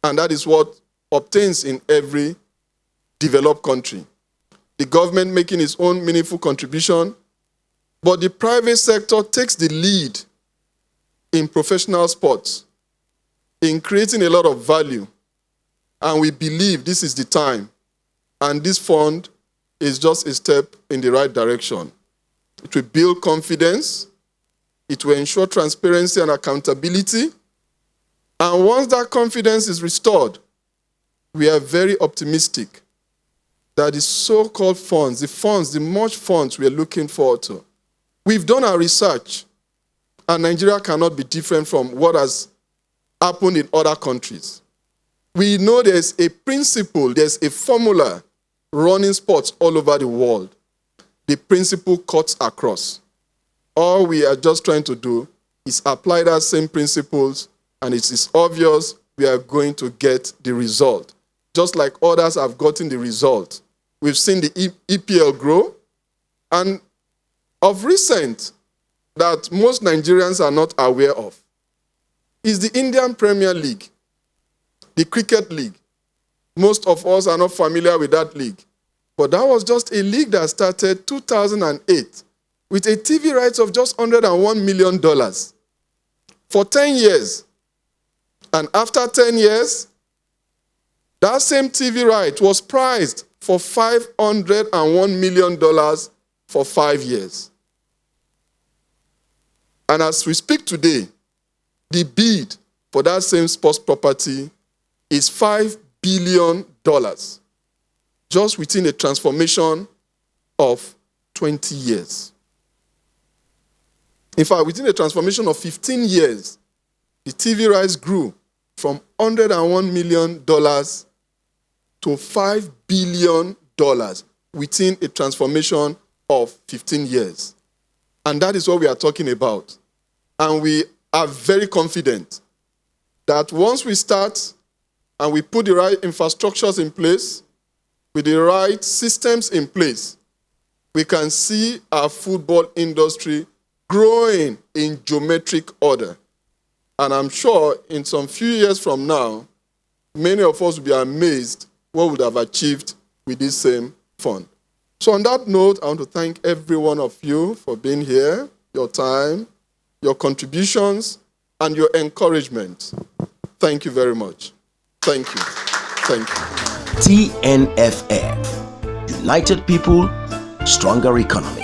[SPEAKER 15] And that is what obtains in every developed country. The government making its own meaningful contribution, but the private sector takes the lead in professional sports, in creating a lot of value. And we believe this is the time. And this fund is just a step in the right direction. It will build confidence. It will ensure transparency and accountability. And once that confidence is restored, we are very optimistic that the so-called funds, the much funds we are looking forward to. We've done our research, and Nigeria cannot be different from what has happened in other countries. We know there's a principle, there's a formula running sports all over the world. The principle cuts across. All we are just trying to do is apply that same principles, and it is obvious we are going to get the result. Just like others have gotten the result. We've seen the EPL grow, and of recent, that most Nigerians are not aware of, is the Indian Premier League, the cricket league. Most of us are not familiar with that league. But that was just a league that started 2008 with a TV rights of just $101 million for 10 years. And after 10 years, that same TV right was priced for $501 million for 5 years. And as we speak today, the bid for that same sports property is $5 billion, just within a transformation of 20 years. In fact, within a transformation of 15 years, the TV rights grew from $101 million to $5 billion within a transformation of 15 years. And that is what we are talking about. And we are very confident that once we start and we put the right infrastructures in place, with the right systems in place, we can see our football industry growing in geometric order. And I'm sure in some few years from now, many of us will be amazed what we would have achieved with this same fund. So on that note, I want to thank every one of you for being here, your time, your contributions, and your encouragement. Thank you very much. Thank you. Thank you.
[SPEAKER 3] TNFF. United People, Stronger Economy.